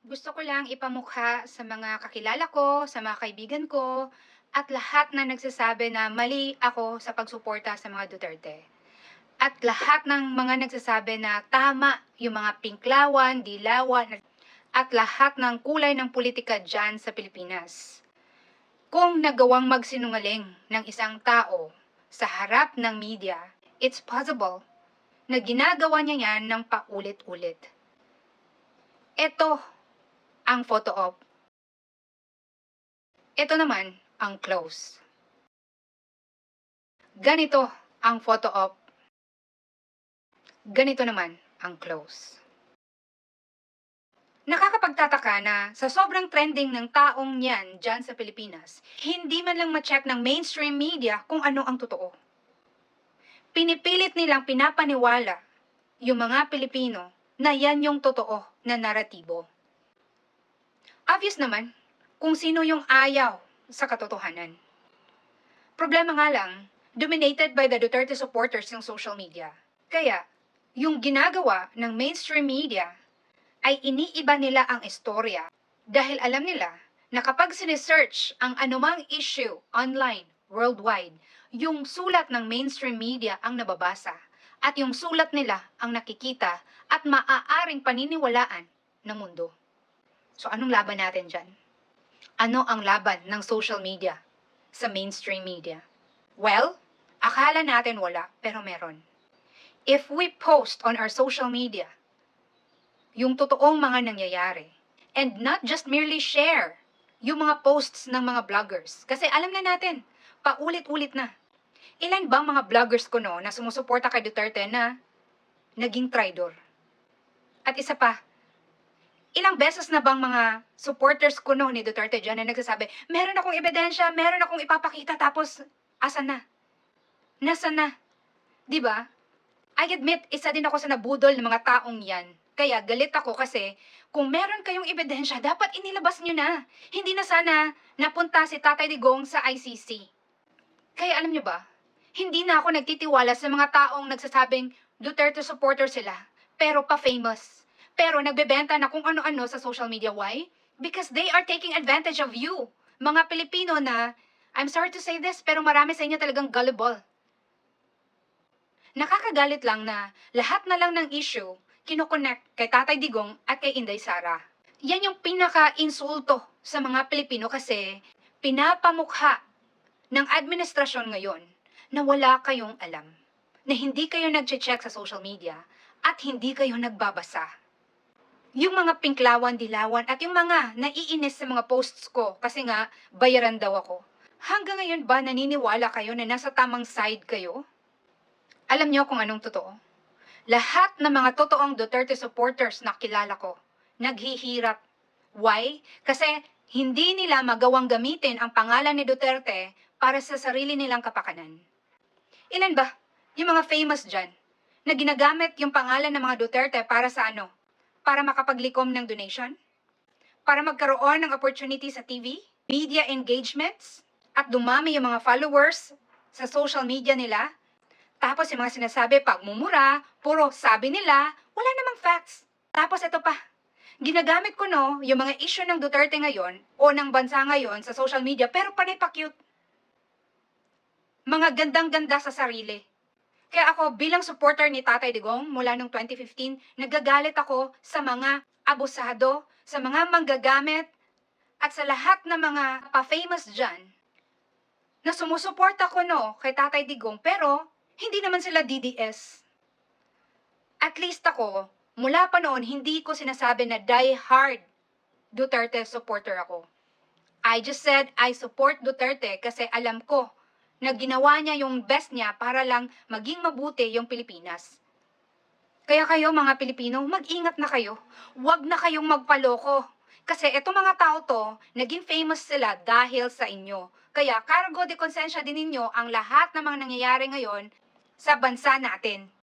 Gusto ko lang ipamukha sa mga kakilala ko, sa mga kaibigan ko, at lahat na nagsasabi na mali ako sa pagsuporta sa mga Duterte. At lahat ng mga nagsasabi na tama yung mga pinklawan, dilawan, at lahat ng kulay ng politika dyan sa Pilipinas. Kung nagawang magsinungaling ng isang tao sa harap ng media, it's possible na ginagawa niya yan ng paulit-ulit. Ito ang photo op. Ito naman ang close. Ganito ang photo op. Ganito naman ang close. Nakakapagtataka na sa sobrang trending ng taong yan dyan sa Pilipinas, hindi man lang ma-check ng mainstream media kung ano ang totoo. Pinipilit nilang pinapaniwala yung mga Pilipino na yan yung totoo na naratibo. Obvious naman kung sino yung ayaw sa katotohanan. Problema nga lang, dominated by the Duterte supporters ng social media. Kaya, yung ginagawa ng mainstream media ay iniiba nila ang istorya dahil alam nila na kapag sinesearch ang anumang issue online, worldwide, yung sulat ng mainstream media ang nababasa at yung sulat nila ang nakikita at maaaring paniniwalaan ng mundo. So anong laban natin dyan? Ano ang laban ng social media sa mainstream media? Well, akala natin wala, pero meron. If we post on our social media yung totoong mga nangyayari, and not just merely share yung mga posts ng mga vloggers, kasi alam na natin, paulit-ulit na. Ilan bang mga vloggers ko no na sumusuporta kay Duterte na naging traidor? At isa pa, ilang beses na bang mga supporters ko no ni Duterte dyan na nagsasabi, meron akong ebidensya, meron akong ipapakita, tapos asan na? Nasaan na? Diba? I admit, isa din ako sa nabudol ng mga taong yan. Kaya galit ako kasi kung meron kayong ebidensya, dapat inilabas nyo na. Hindi na sana napunta si Tatay Digong sa ICC. Kaya alam nyo ba, hindi na ako nagtitiwala sa mga taong nagsasabing Duterte supporter sila, pero pa-famous. Pero nagbebenta na kung ano-ano sa social media. Why? Because they are taking advantage of you. Mga Pilipino na, I'm sorry to say this, pero marami sa inyo talagang gullible. Nakakagalit lang na lahat na lang ng issue kinokonect kay Tatay Digong at kay Inday Sara. Yan yung pinaka-insulto sa mga Pilipino kasi pinapamukha ng administrasyon ngayon na wala kayong alam, na hindi kayo nag-check sa social media at hindi kayo nagbabasa. Yung mga pinklawan, dilawan at yung mga naiinis sa mga posts ko kasi nga bayaran daw ako. Hanggang ngayon ba naniniwala kayo na nasa tamang side kayo? Alam niyo kung anong totoo? Lahat ng mga totoong Duterte supporters na kilala ko, naghihirap. Why? Kasi hindi nila magawang gamitin ang pangalan ni Duterte para sa sarili nilang kapakanan. Ilan ba? Yung mga famous dyan, na ginagamit yung pangalan ng mga Duterte para sa ano? Para makapaglikom ng donation? Para magkaroon ng opportunity sa TV? Media engagements? At dumami yung mga followers sa social media nila? Tapos yung mga sinasabi, pagmumura, puro sabi nila, wala namang facts. Tapos ito pa, ginagamit ko no, yung mga issue ng Duterte ngayon o ng bansa ngayon sa social media, pero panay pa cute. Mga gandang-ganda sa sarili. Kaya ako bilang supporter ni Tatay Digong mula noong 2015, nagagalit ako sa mga abusado, sa mga manggagamit, at sa lahat ng mga pa-famous dyan na sumusuporta ko no kay Tatay Digong, pero hindi naman sila DDS. At least ako, mula pa noon, hindi ko sinasabi na die-hard Duterte supporter ako. I just said I support Duterte kasi alam ko na ginawa niya yung best niya para lang maging mabuti yung Pilipinas. Kaya kayo mga Pilipino, mag-ingat na kayo. Huwag na kayong magpaloko. Kasi etong mga tao to, naging famous sila dahil sa inyo. Kaya cargo de konsensya din ninyo ang lahat ng mga nangyayari ngayon sa bansa natin.